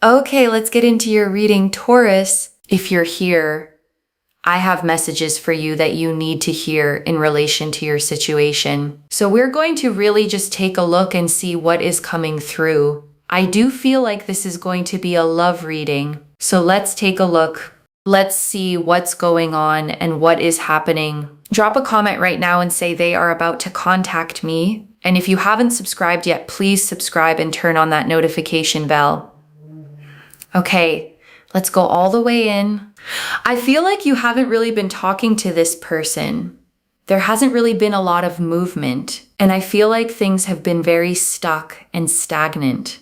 Okay, let's get into your reading, Taurus. If you're here, I have messages for you that you need to hear in relation to your situation. So we're going to really just take a look and see what is coming through. I do feel like this is going to be a love reading. So let's take a look. Let's see what's going on and what is happening. Drop a comment right now and say they are about to contact me. And if you haven't subscribed yet, please subscribe and turn on that notification bell. Okay, let's go all the way in. I feel like you haven't really been talking to this person. There hasn't really been a lot of movement, and I feel like things have been very stuck and stagnant.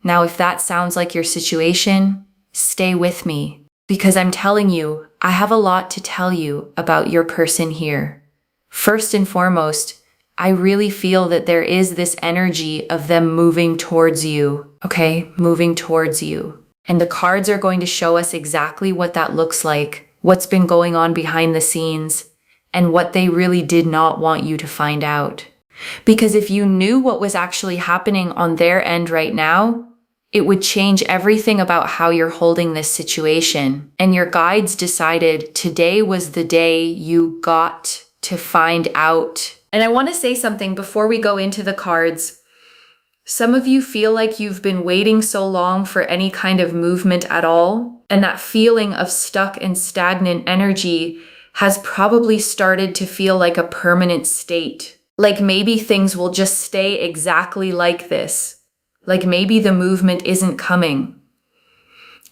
Now, if that sounds like your situation, stay with me, because I'm telling you, I have a lot to tell you about your person here. First and foremost, I really feel that there is this energy of them moving towards you, okay? Moving towards you. And the cards are going to show us exactly what that looks like, what's been going on behind the scenes, and what they really did not want you to find out. Because if you knew what was actually happening on their end right now, it would change everything about how you're holding this situation. And your guides decided today was the day you got to find out. And I want to say something before we go into the cards. Some of you feel like you've been waiting so long for any kind of movement at all, and that feeling of stuck and stagnant energy has probably started to feel like a permanent state. Like maybe things will just stay exactly like this. Like maybe the movement isn't coming.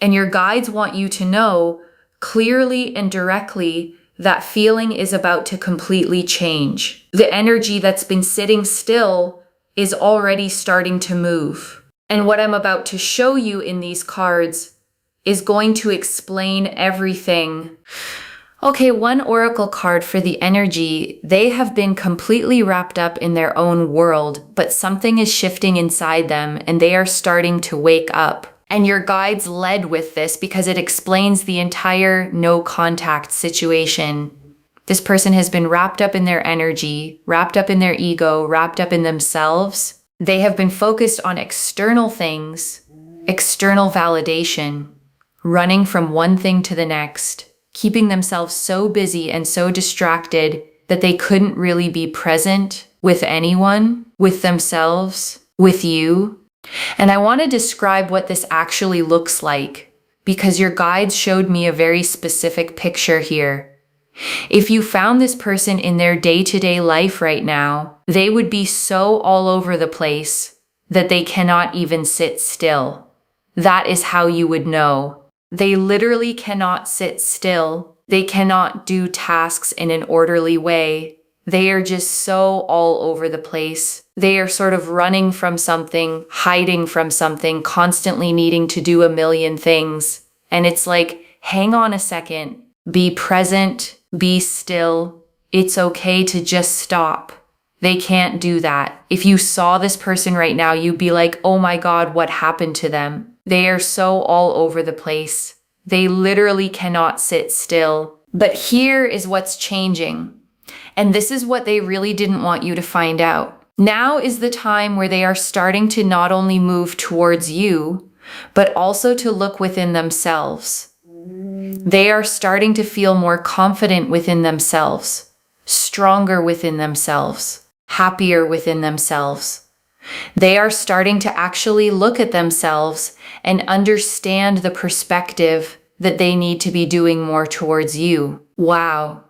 And your guides want you to know clearly and directly that feeling is about to completely change. The energy that's been sitting still is already starting to move. And what I'm about to show you in these cards is going to explain everything. Okay, one oracle card for the energy. They have been completely wrapped up in their own world, but something is shifting inside them and they are starting to wake up. And your guides led with this because it explains the entire no contact situation. This person has been wrapped up in their energy, wrapped up in their ego, wrapped up in themselves. They have been focused on external things, external validation, running from one thing to the next, keeping themselves so busy and so distracted that they couldn't really be present with anyone, with themselves, with you. And I want to describe what this actually looks like because your guides showed me a very specific picture here. If you found this person in their day-to-day life right now, they would be so all over the place that they cannot even sit still. That is how you would know. They literally cannot sit still. They cannot do tasks in an orderly way. They are just so all over the place. They are sort of running from something, hiding from something, constantly needing to do a million things. And it's like, hang on a second, be present. Be still. It's okay to just stop. They can't do that. If you saw this person right now, you'd be like, oh my God, what happened to them? They are so all over the place. They literally cannot sit still. But here is what's changing. And this is what they really didn't want you to find out. Now is the time where they are starting to not only move towards you, but also to look within themselves. They are starting to feel more confident within themselves, stronger within themselves, happier within themselves. They are starting to actually look at themselves and understand the perspective that they need to be doing more towards you. Wow.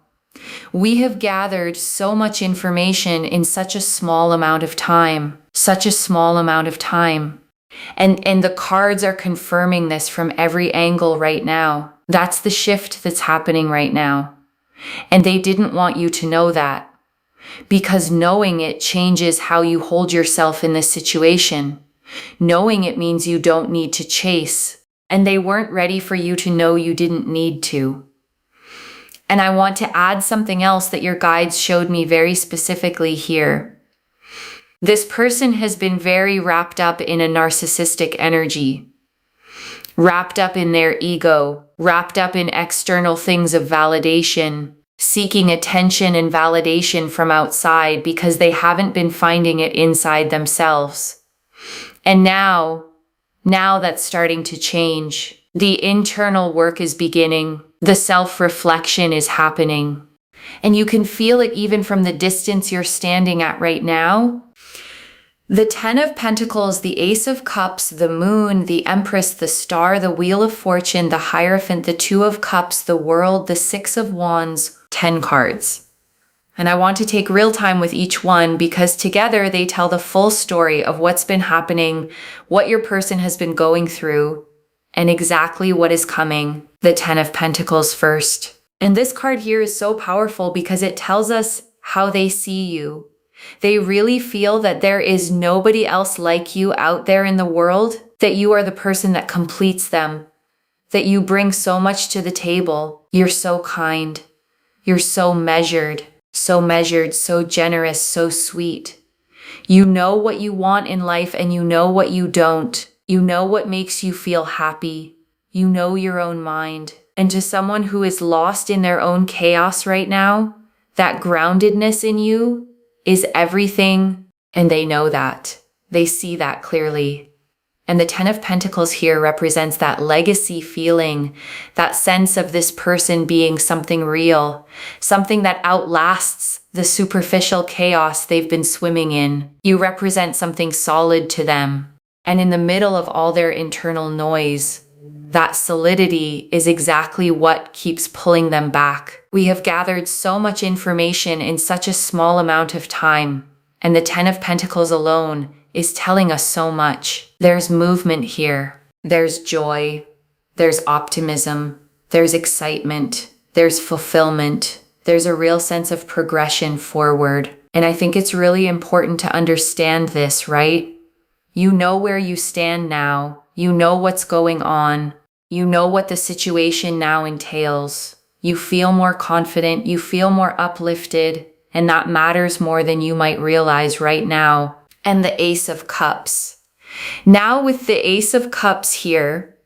We have gathered so much information in such a small amount of time, such a small amount of time. And the cards are confirming this from every angle right now. That's the shift that's happening right now. And they didn't want you to know that because knowing it changes how you hold yourself in this situation. Knowing it means you don't need to chase, and they weren't ready for you to know you didn't need to. And I want to add something else that your guides showed me very specifically here. This person has been very wrapped up in a narcissistic energy, wrapped up in their ego, wrapped up in external things of validation, seeking attention and validation from outside because they haven't been finding it inside themselves. And now Now that's starting to change. The internal work is beginning. The self-reflection is happening. And you can feel it even from the distance you're standing at right now. The Ten of Pentacles, the Ace of Cups, the Moon, the Empress, the Star, the Wheel of Fortune, the Hierophant, the Two of Cups, the World, the Six of Wands, 10 cards. And I want to take real time with each one because together they tell the full story of what's been happening, what your person has been going through, and exactly what is coming. The Ten of Pentacles first. And this card here is so powerful because it tells us how they see you. They really feel that there is nobody else like you out there in the world, that you are the person that completes them, that you bring so much to the table. You're so kind. You're so measured, so generous, so sweet. You know what you want in life and you know what you don't. You know what makes you feel happy. You know your own mind. And to someone who is lost in their own chaos right now, that groundedness in you is everything, and they know that. They see that clearly. And the Ten of Pentacles here represents that legacy feeling, that sense of this person being something real, something that outlasts the superficial chaos they've been swimming in. You represent something solid to them. And in the middle of all their internal noise, that solidity is exactly what keeps pulling them back. We have gathered so much information in such a small amount of time, and the Ten of Pentacles alone is telling us so much. There's movement here. There's joy. There's optimism. There's excitement. There's fulfillment. There's a real sense of progression forward. And I think it's really important to understand this, right? You know where you stand now. You know what's going on. You know what the situation now entails. You feel more confident. You feel more uplifted. And that matters more than you might realize right now. And the Ace of Cups. Now with the Ace of Cups here,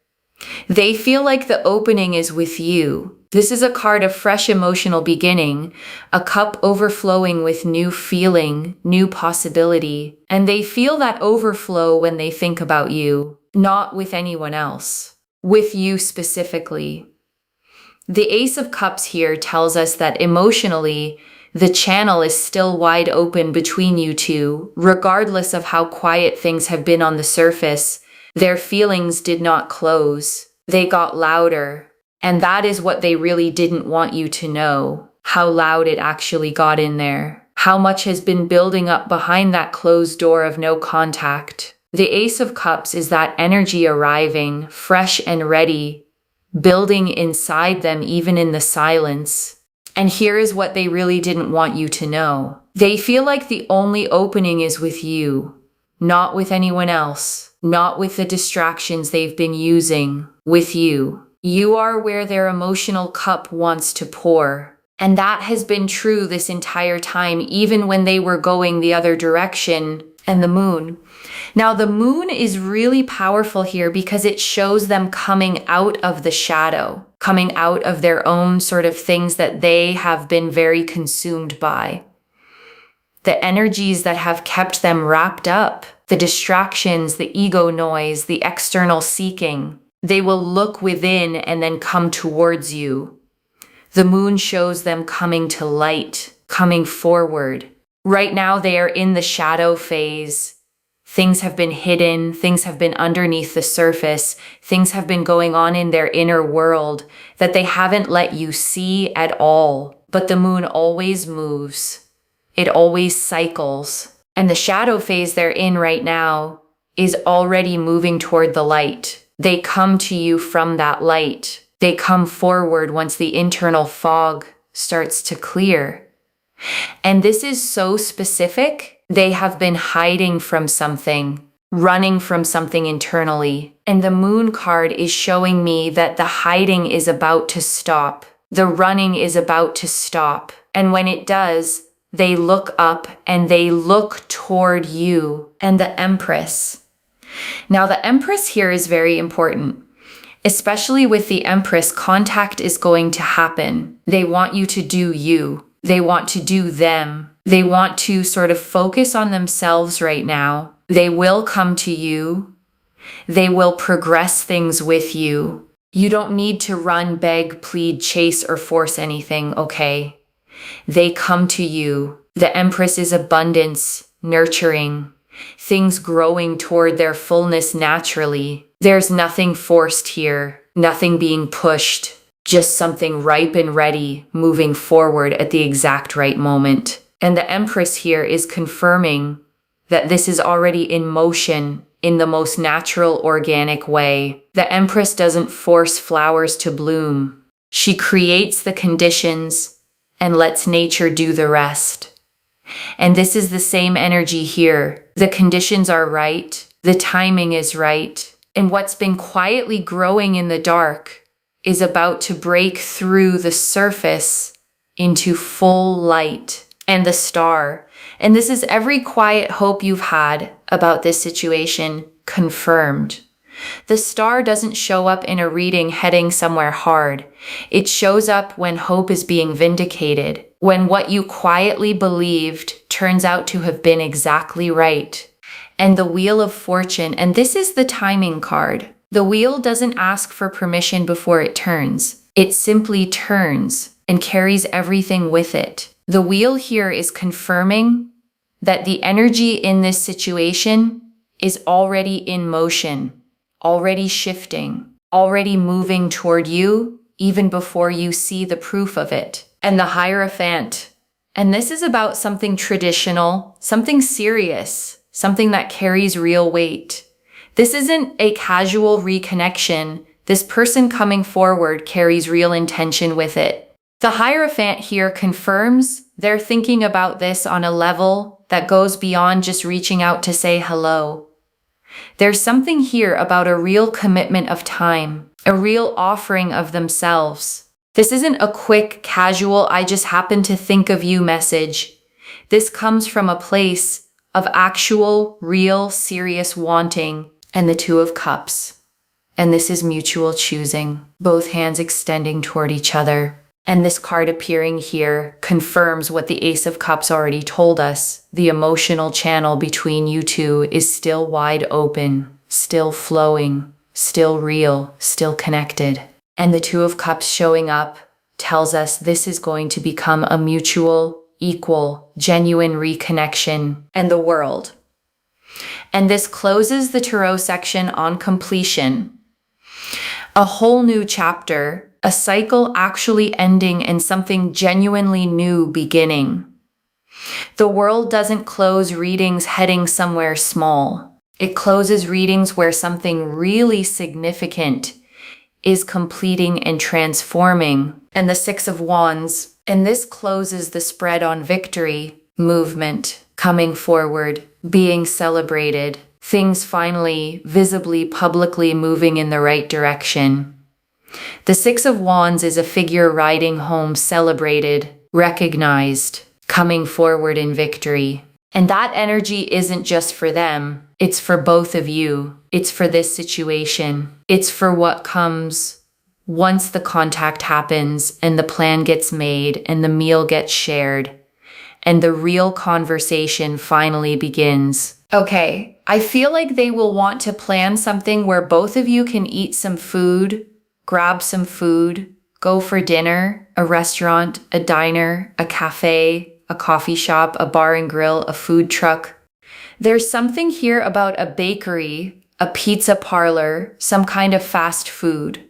they feel like the opening is with you. This is a card of fresh emotional beginning, a cup overflowing with new feeling, new possibility. And they feel that overflow when they think about you, not with anyone else, with you specifically. The Ace of Cups here tells us that emotionally, the channel is still wide open between you two, regardless of how quiet things have been on the surface. Their feelings did not close. They got louder. And that is what they really didn't want you to know, how loud it actually got in there, how much has been building up behind that closed door of no contact. The Ace of Cups is that energy arriving, fresh and ready, building inside them even in the silence. And here is what they really didn't want you to know. They feel like the only opening is with you, not with anyone else, not with the distractions they've been using, with you. You are where their emotional cup wants to pour. And that has been true this entire time, even when they were going the other direction. And the moon. Now the moon is really powerful here because it shows them coming out of the shadow, coming out of their own sort of things that they have been very consumed by. The energies that have kept them wrapped up, the distractions, the ego noise, the external seeking. They will look within and then come towards you. The moon shows them coming to light, coming forward. Right now they are in the shadow phase. Things have been hidden, things have been underneath the surface, things have been going on in their inner world that they haven't let you see at all. But the moon always moves. It always cycles. And the shadow phase they're in right now is already moving toward the light. They come to you from that light. They come forward once the internal fog starts to clear. And this is so specific. They have been hiding from something, running from something internally. And the moon card is showing me that the hiding is about to stop. The running is about to stop. And when it does, they look up and they look toward you. And the Empress. Now the Empress here is very important. Especially with the Empress, contact is going to happen. They want you to do you. They want to do them. They want to sort of focus on themselves right now. They will come to you. They will progress things with you. You don't need to run, beg, plead, chase, or force anything, okay? They come to you. The Empress is abundance, nurturing, things growing toward their fullness naturally. There's nothing forced here, nothing being pushed, just something ripe and ready, moving forward at the exact right moment. And the Empress here is confirming that this is already in motion in the most natural, organic way. The Empress doesn't force flowers to bloom. She creates the conditions and lets nature do the rest. And this is the same energy here. The conditions are right. The timing is right. And what's been quietly growing in the dark is about to break through the surface into full light and the star. And this is every quiet hope you've had about this situation confirmed. The star doesn't show up in a reading heading somewhere hard. It shows up when hope is being vindicated, when what you quietly believed turns out to have been exactly right. And the Wheel of Fortune, and this is the timing card. The wheel doesn't ask for permission before it turns. It simply turns and carries everything with it. The wheel here is confirming that the energy in this situation is already in motion, already shifting, already moving toward you, even before you see the proof of it. And the Hierophant. And this is about something traditional, something serious, something that carries real weight. This isn't a casual reconnection. This person coming forward carries real intention with it. The Hierophant here confirms they're thinking about this on a level that goes beyond just reaching out to say hello. There's something here about a real commitment of time, a real offering of themselves. This isn't a quick, casual, I just happen to think of you message. This comes from a place of actual, real, serious wanting. And the Two of Cups. And this is mutual choosing, both hands extending toward each other. And this card appearing here confirms what the Ace of Cups already told us. The emotional channel between you two is still wide open, still flowing, still real, still connected. And the Two of Cups showing up tells us this is going to become a mutual, equal, genuine reconnection. And the World. And this closes the tarot section on completion. A whole new chapter, a cycle actually ending and something genuinely new beginning. The World doesn't close readings heading somewhere small. It closes readings where something really significant is completing and transforming. And the Six of Wands. And this closes the spread on victory, movement, coming forward, being celebrated, things finally, visibly, publicly moving in the right direction. The Six of Wands is a figure riding home, celebrated, recognized, coming forward in victory. And that energy isn't just for them. It's for both of you. It's for this situation. It's for what comes once the contact happens and the plan gets made and the meal gets shared. And the real conversation finally begins. Okay, I feel like they will want to plan something where both of you can eat some food, grab some food, go for dinner, a restaurant, a diner, a cafe, a coffee shop, a bar and grill, a food truck. There's something here about a bakery, a pizza parlor, some kind of fast food.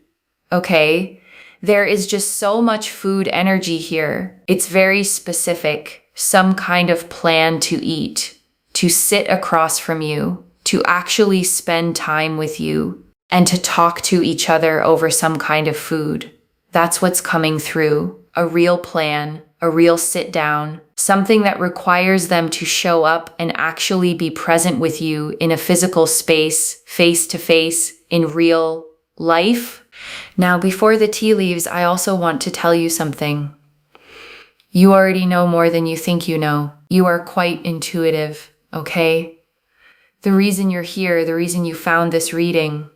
Okay? There is just so much food energy here. It's very specific. Some kind of plan to eat, to sit across from you, to actually spend time with you, and to talk to each other over some kind of food. That's what's coming through. A real plan, a real sit down, something that requires them to show up and actually be present with you in a physical space, face to face, in real life. Now, before the tea leaves, I also want to tell you something. You already know more than you think you know. You are quite intuitive, okay? The reason you're here, the reason you found this reading,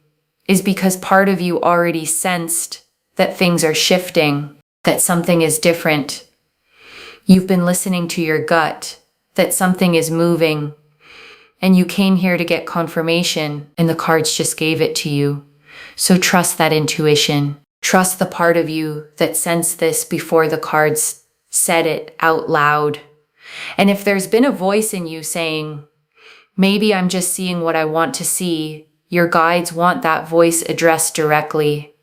is because part of you already sensed that things are shifting, that something is different. You've been listening to your gut, that something is moving. and you came here to get confirmation, and the cards just gave it to you. So trust that intuition. Trust the part of you that sensed this before the cards said it out loud. And if there's been a voice in you saying, maybe I'm just seeing what I want to see, your guides want that voice addressed directly.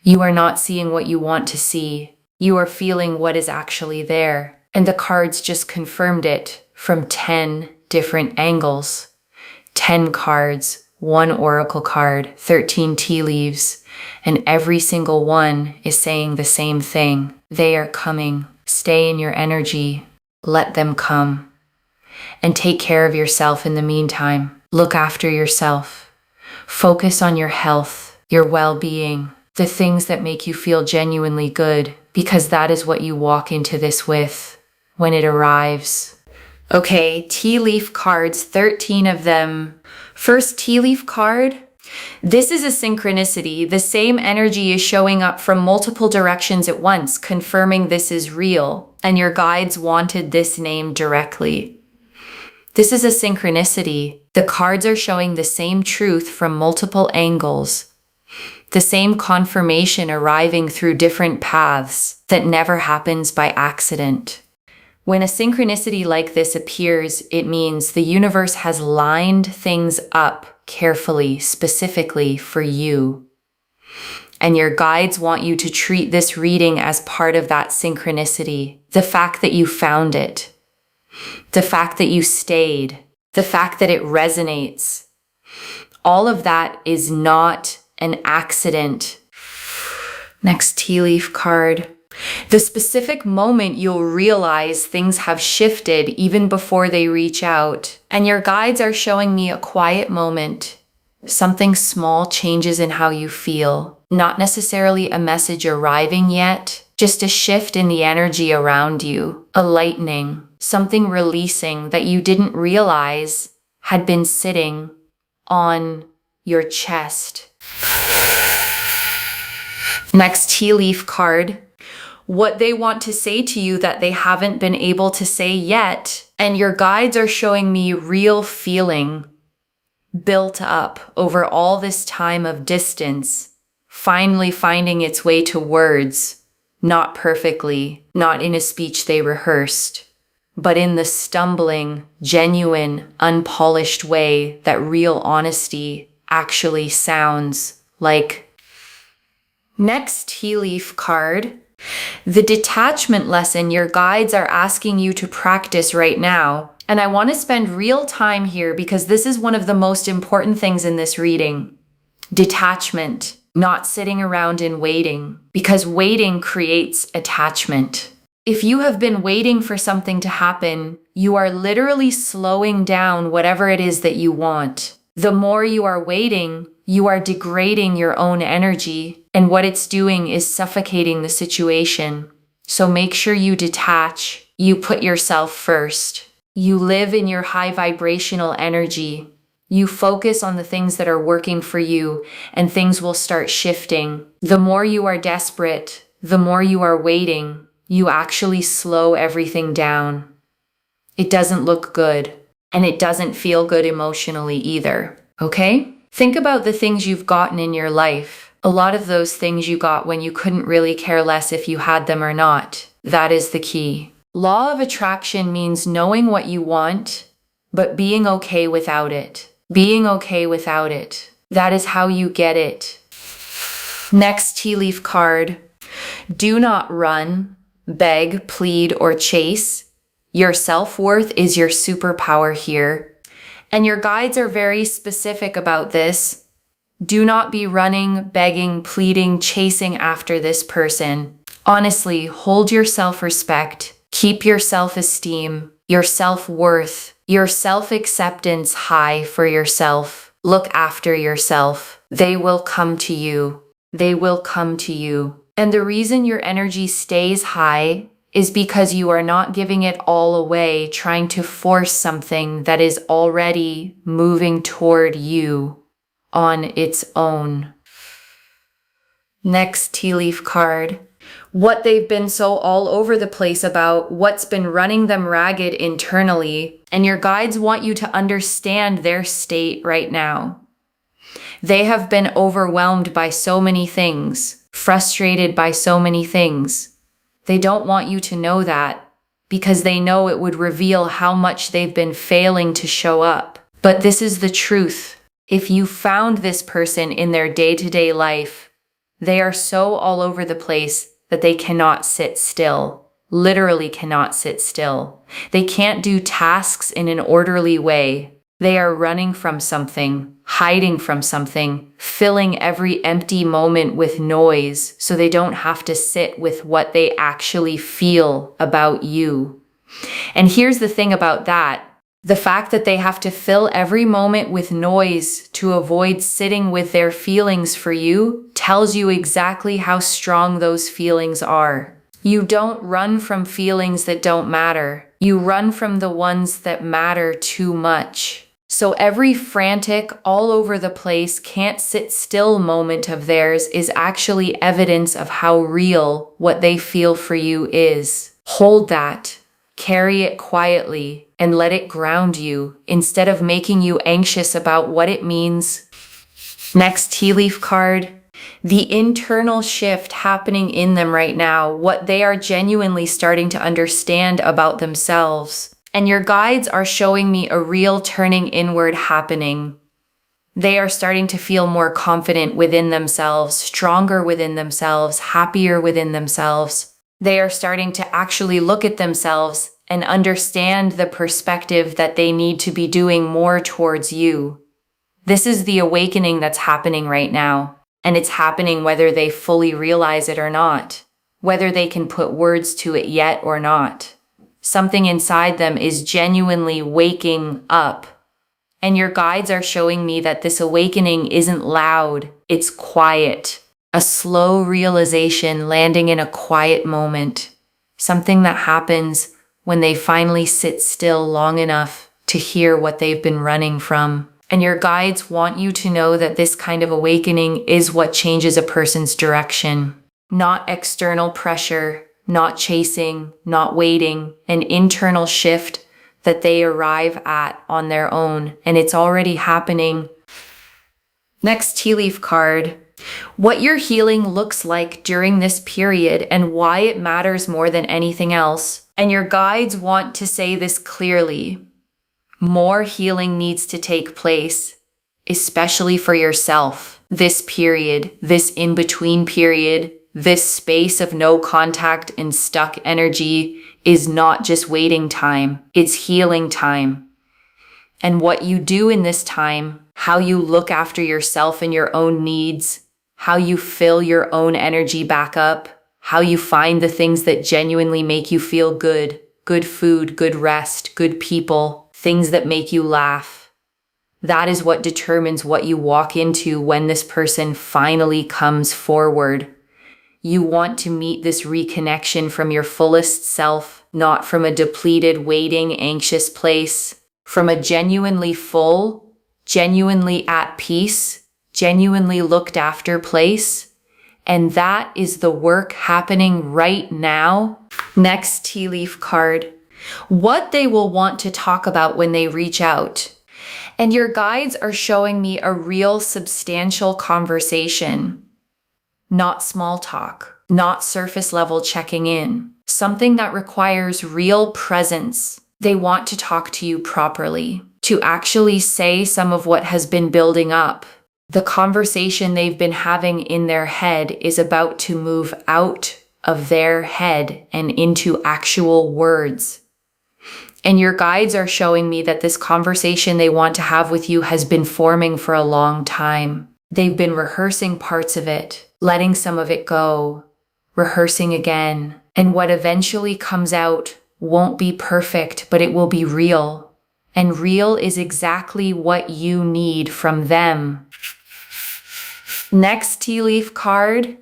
You are not seeing what you want to see. You are feeling what is actually there. And the cards just confirmed it from 10 different angles. 10 cards, 1 oracle card, 13 tea leaves, and every single one is saying the same thing. They are coming. Stay in your energy. Let them come. And take care of yourself in the meantime. Look after yourself. Focus on your health, your well-being, the things that make you feel genuinely good, because that is what you walk into this with when it arrives. Okay, tea leaf cards, 13 of them. First tea leaf card. This is a synchronicity. The same energy is showing up from multiple directions at once, confirming this is real, and your guides wanted this name directly. This is a synchronicity. The cards are showing the same truth from multiple angles, the same confirmation arriving through different paths that never happens by accident. When a synchronicity like this appears, it means the universe has lined things up carefully, specifically for you. And your guides want you to treat this reading as part of that synchronicity. The fact that you found it, the fact that you stayed, the fact that it resonates. All of that is not an accident. Next tea leaf card. The specific moment you'll realize things have shifted even before they reach out. And your guides are showing me a quiet moment. Something small changes in how you feel. Not necessarily a message arriving yet, just a shift in the energy around you. A lightening, something releasing that you didn't realize had been sitting on your chest. Next tea leaf card. What they want to say to you that they haven't been able to say yet. And your guides are showing me real feeling built up over all this time of distance, finally finding its way to words, not perfectly, not in a speech they rehearsed, but in the stumbling, genuine, unpolished way that real honesty actually sounds like. Next tea leaf card. The detachment lesson your guides are asking you to practice right now. And I want to spend real time here because this is one of the most important things in this reading. Detachment, not sitting around and waiting, because waiting creates attachment. If you have been waiting for something to happen, you are literally slowing down whatever it is that you want. The more you are waiting, you are degrading your own energy, and what it's doing is suffocating the situation. So make sure you detach. You put yourself first. You live in your high vibrational energy. You focus on the things that are working for you, and things will start shifting. The more you are desperate, the more you are waiting, you actually slow everything down. It doesn't look good, and it doesn't feel good emotionally either, okay? Think about the things you've gotten in your life. A lot of those things you got when you couldn't really care less if you had them or not. That is the key. Law of attraction means knowing what you want, but being okay without it. Being okay without it. That is how you get it. Next tea leaf card. Do not run, beg, plead, or chase. Your self-worth is your superpower here. And your guides are very specific about this. Do not be running, begging, pleading, chasing after this person. Honestly, hold your self-respect. Keep your self-esteem, your self-worth, your self-acceptance high for yourself. Look after yourself. They will come to you. They will come to you. And the reason your energy stays high is because you are not giving it all away, trying to force something that is already moving toward you on its own. Next tea leaf card. what they've been so all over the place about, what's been running them ragged internally. And your guides want you to understand their state right now. They have been overwhelmed by so many things, frustrated by so many things. They don't want you to know that because they know it would reveal how much they've been failing to show up. But this is the truth. If you found this person in their day-to-day life, they are so all over the place that they cannot sit still. Literally cannot sit still. They can't do tasks in an orderly way. They are running from something, hiding from something, filling every empty moment with noise so they don't have to sit with what they actually feel about you. And here's the thing about that. The fact that they have to fill every moment with noise to avoid sitting with their feelings for you tells you exactly how strong those feelings are. You don't run from feelings that don't matter. You run from the ones that matter too much. So every frantic, all over the place, can't sit still moment of theirs is actually evidence of how real what they feel for you is. Hold that. Carry it quietly and let it ground you instead of making you anxious about what it means. Next tea leaf card. The internal shift happening in them right now, what they are genuinely starting to understand about themselves. And your guides are showing me a real turning inward happening. They are starting to feel more confident within themselves, stronger within themselves, happier within themselves. They are starting to actually look at themselves and understand the perspective that they need to be doing more towards you. This is the awakening that's happening right now. And it's happening whether they fully realize it or not, whether they can put words to it yet or not. Something inside them is genuinely waking up. And your guides are showing me that this awakening isn't loud, it's quiet. A slow realization landing in a quiet moment. Something that happens when they finally sit still long enough to hear what they've been running from. And your guides want you to know that this kind of awakening is what changes a person's direction. Not external pressure, not chasing, not waiting, an internal shift that they arrive at on their own. And it's already happening. Next tea leaf card. What your healing looks like during this period and why it matters more than anything else. And your guides want to say this clearly. More healing needs to take place, especially for yourself. This period, this in-between period, this space of no contact and stuck energy is not just waiting time, it's healing time. And what you do in this time, how you look after yourself and your own needs, how you fill your own energy back up, how you find the things that genuinely make you feel good, good food, good rest, good people, things that make you laugh. That is what determines what you walk into when this person finally comes forward. You want to meet this reconnection from your fullest self, not from a depleted, waiting, anxious place, from a genuinely full, genuinely at peace, genuinely looked after place. And that is the work happening right now. Next tea leaf card. What they will want to talk about when they reach out. And your guides are showing me a real substantial conversation. Not small talk, not surface level checking in. Something that requires real presence. They want to talk to you properly, to actually say some of what has been building up. The conversation they've been having in their head is about to move out of their head and into actual words. And your guides are showing me that this conversation they want to have with you has been forming for a long time. They've been rehearsing parts of it, letting some of it go, rehearsing again. And what eventually comes out won't be perfect, but it will be real. And real is exactly what you need from them. Next tea leaf card.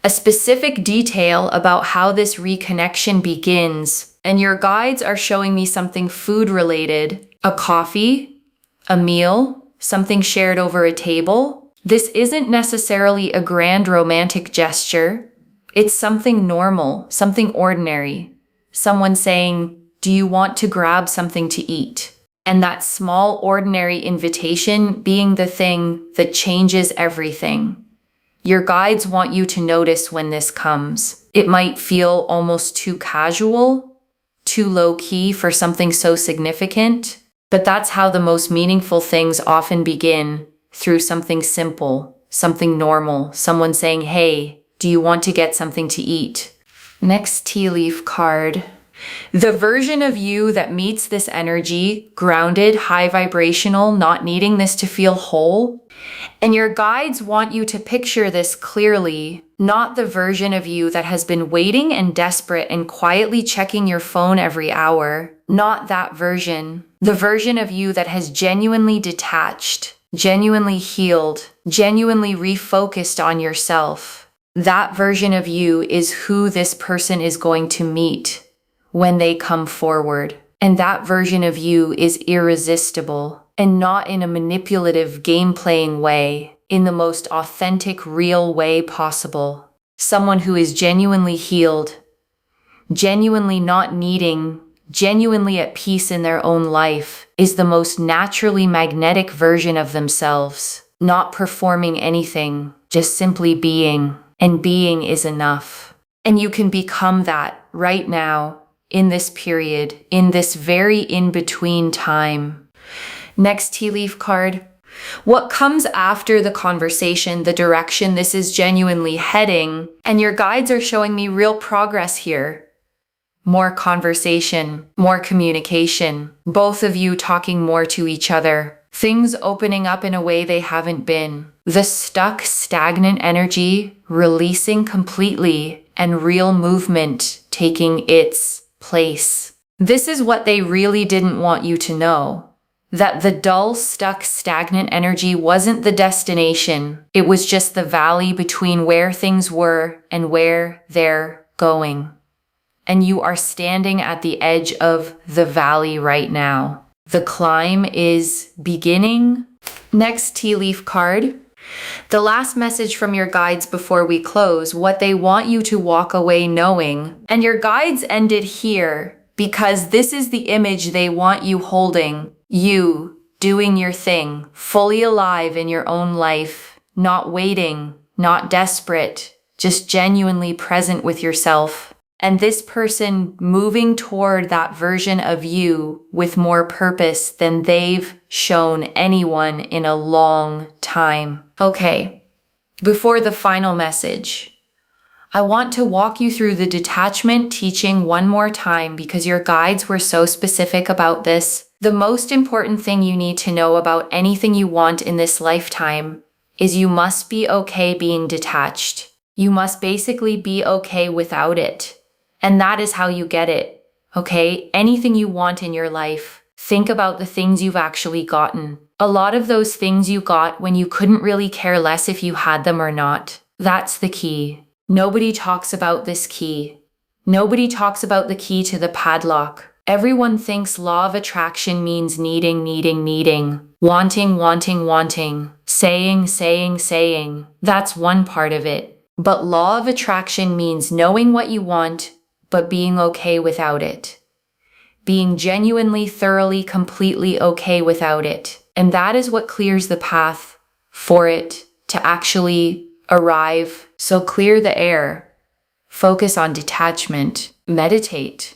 A specific detail about how this reconnection begins. And your guides are showing me something food related, a coffee, a meal, something shared over a table. This isn't necessarily a grand romantic gesture, It's something normal, something ordinary. Someone saying, "Do you want to grab something to eat?" And that small, ordinary invitation being the thing that changes everything. Your guides want you to notice when this comes. It might feel almost too casual, too low-key for something so significant, but that's how the most meaningful things often begin, through something simple, something normal, someone saying, "Hey, do you want to get something to eat?" Next tea leaf card. The version of you that meets this energy, grounded, high vibrational, not needing this to feel whole. And your guides want you to picture this clearly, not the version of you that has been waiting and desperate and quietly checking your phone every hour. Not that version. The version of you that has genuinely detached, genuinely healed, genuinely refocused on yourself. That version of you is who this person is going to meet when they come forward. And that version of you is irresistible, and not in a manipulative game-playing way, in the most authentic, real way possible. Someone who is genuinely healed, genuinely not needing, genuinely at peace in their own life, is the most naturally magnetic version of themselves, not performing anything, just simply being, and being is enough. And you can become that right now, in this period, in this very in-between time. Next tea leaf card. What comes after the conversation, the direction this is genuinely heading, and your guides are showing me real progress here. More conversation, more communication, both of you talking more to each other, things opening up in a way they haven't been. The stuck, stagnant energy releasing completely, and real movement taking its place. This is what they really didn't want you to know. That the dull, stuck, stagnant energy wasn't the destination. It was just the valley between where things were and where they're going. And you are standing at the edge of the valley right now. The climb is beginning. Next tea leaf card. The last message from your guides before we close, what they want you to walk away knowing. And your guides ended here because this is the image they want you holding. You doing your thing, fully alive in your own life, not waiting, not desperate, just genuinely present with yourself. And this person moving toward that version of you with more purpose than they've shown anyone in a long time. Okay, before the final message, I want to walk you through the detachment teaching one more time because your guides were so specific about this. The most important thing you need to know about anything you want in this lifetime is you must be okay being detached. You must basically be okay without it. And that is how you get it, okay? Anything you want in your life, think about the things you've actually gotten. A lot of those things you got when you couldn't really care less if you had them or not. That's the key. Nobody talks about this key. Nobody talks about the key to the padlock. Everyone thinks law of attraction means needing, wanting, saying. That's one part of it. But law of attraction means knowing what you want, but being okay without it. Being genuinely, thoroughly, completely okay without it. And that is what clears the path for it to actually arrive. So clear the air. Focus on detachment. Meditate.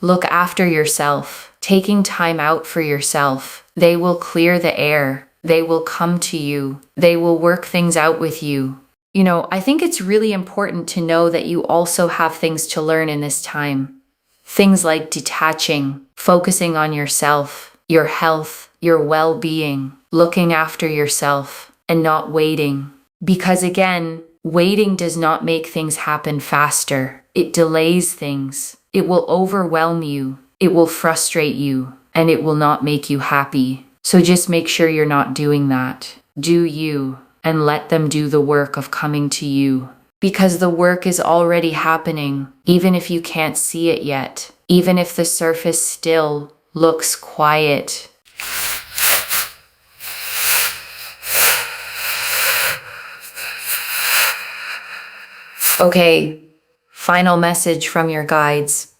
Look after yourself. Taking time out for yourself. They will clear the air. They will come to you. They will work things out with you. You know, I think it's really important to know that you also have things to learn in this time. Things like detaching, focusing on yourself, your health, your well-being, looking after yourself, and not waiting. Because again, waiting does not make things happen faster. It delays things. It will overwhelm you. It will frustrate you, and it will not make you happy. So just make sure you're not doing that. Do you. And let them do the work of coming to you. Because the work is already happening, even if you can't see it yet. Even if the surface still looks quiet. Okay, final message from your guides.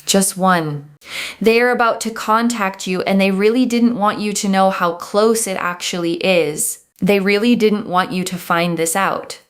Just one. They are about to contact you, and they really didn't want you to know how close it actually is. They really didn't want you to find this out.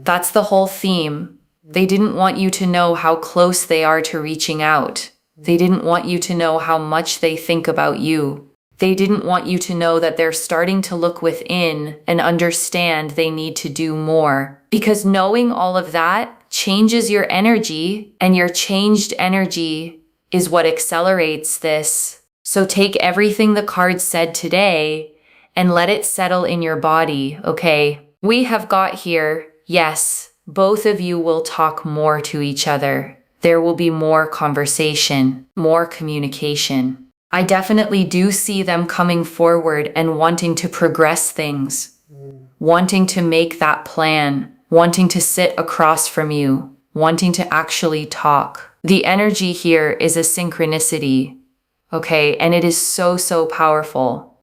That's the whole theme. They didn't want you to know how close they are to reaching out. They didn't want you to know how much they think about you. They didn't want you to know that they're starting to look within and understand they need to do more. Because knowing all of that changes your energy, and your changed energy is what accelerates this. So take everything the cards said today and let it settle in your body, okay? We have got here, yes, both of you will talk more to each other. There will be more conversation, more communication. I definitely do see them coming forward and wanting to progress things, wanting to make that plan, wanting to sit across from you, wanting to actually talk. The energy here is a synchronicity, okay? And it is so, so powerful.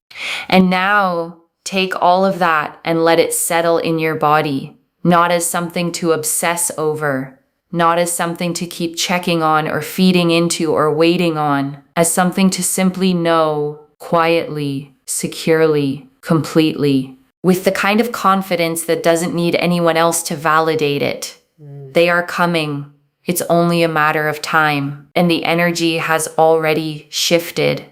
And now take all of that and let it settle in your body, not as something to obsess over, not as something to keep checking on or feeding into or waiting on, as something to simply know quietly, securely, completely, with the kind of confidence that doesn't need anyone else to validate it. They are coming. It's only a matter of time, and the energy has already shifted.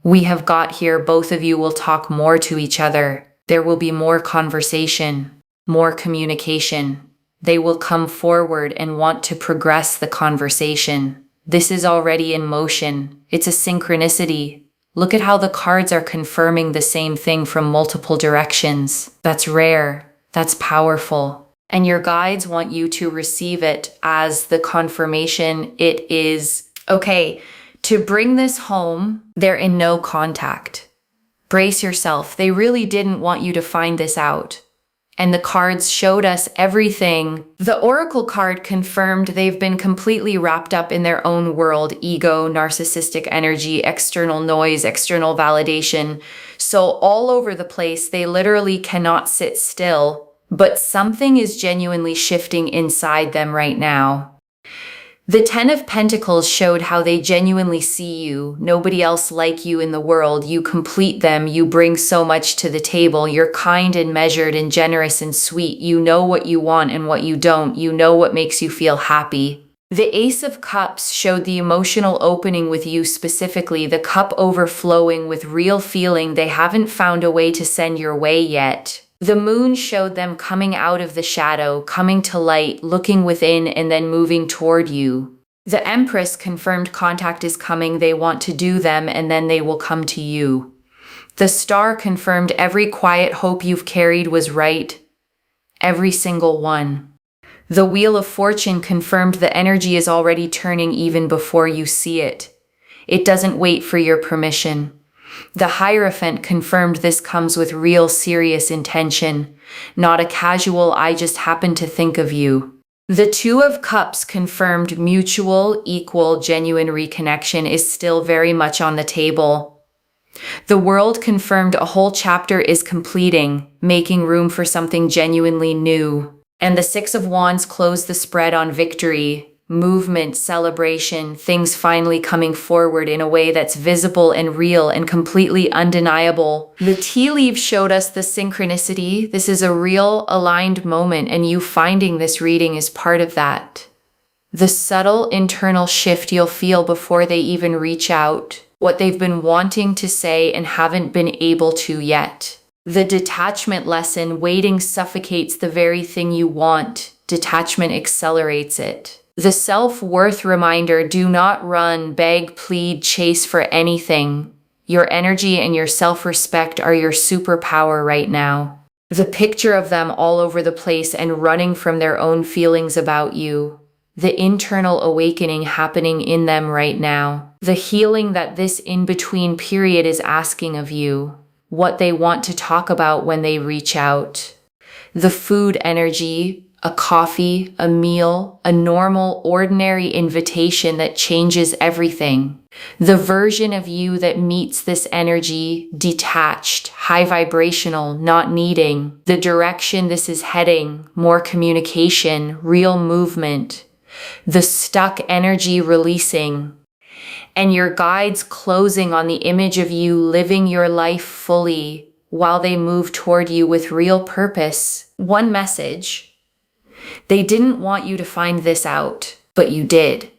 We have got here, both of you will talk more to each other. There will be more conversation, more communication. They will come forward and want to progress the conversation. This is already in motion. It's a synchronicity. Look at how the cards are confirming the same thing from multiple directions. That's rare. That's powerful. And your guides want you to receive it as the confirmation it is. Okay, to bring this home, they're in no contact. Brace yourself. They really didn't want you to find this out. And the cards showed us everything. The Oracle card confirmed they've been completely wrapped up in their own world, ego, narcissistic energy, external noise, external validation. So all over the place, they literally cannot sit still. But something is genuinely shifting inside them right now. The Ten of Pentacles showed how they genuinely see you. Nobody else like you in the world. You complete them. You bring so much to the table. You're kind and measured and generous and sweet. You know what you want and what you don't. You know what makes you feel happy. The Ace of Cups showed the emotional opening with you specifically, the cup overflowing with real feeling they haven't found a way to send your way yet. The moon showed them coming out of the shadow, coming to light, looking within, and then moving toward you. The Empress confirmed contact is coming. They want to do them, and then they will come to you. The Star confirmed every quiet hope you've carried was right. Every single one. The Wheel of Fortune confirmed the energy is already turning even before you see it. It doesn't wait for your permission. The Hierophant confirmed this comes with real serious intention, not a casual "I just happened to think of you." The Two of Cups confirmed mutual, equal, genuine reconnection is still very much on the table. The World confirmed a whole chapter is completing, making room for something genuinely new. And the Six of Wands closed the spread on victory, movement, celebration, things finally coming forward in a way that's visible and real and completely undeniable. The tea leaves showed us the synchronicity. This is a real aligned moment, and you finding this reading is part of that. The subtle internal shift you'll feel before they even reach out, what they've been wanting to say and haven't been able to yet. The detachment lesson, waiting suffocates the very thing you want. Detachment accelerates it. The self-worth reminder, do not run, beg, plead, chase for anything. Your energy and your self-respect are your superpower right now. The picture of them all over the place and running from their own feelings about you. The internal awakening happening in them right now. The healing that this in-between period is asking of you. What they want to talk about when they reach out. The food energy, a coffee, a meal, a normal, ordinary invitation that changes everything. The version of you that meets this energy, detached, high vibrational, not needing. The direction this is heading, more communication, real movement. The stuck energy releasing. And your guides closing on the image of you living your life fully while they move toward you with real purpose. One message. They didn't want you to find this out, but you did.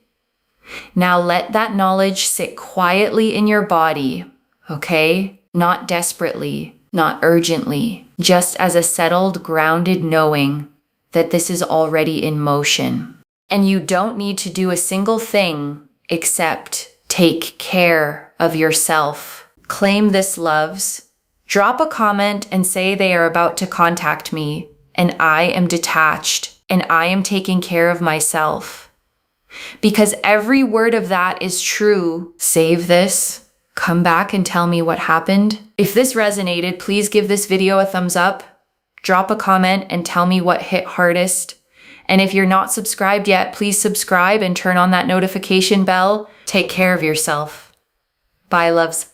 Now let that knowledge sit quietly in your body, okay? Not desperately, not urgently, just as a settled, grounded knowing that this is already in motion. And you don't need to do a single thing except take care of yourself. Claim this, loves. Drop a comment and say they are about to contact me, and I am detached, and I am taking care of myself. Because every word of that is true. Save this. Come back and tell me what happened. If this resonated, please give this video a thumbs up. Drop a comment and tell me what hit hardest. And if you're not subscribed yet, please subscribe and turn on that notification bell. Take care of yourself. Bye, loves.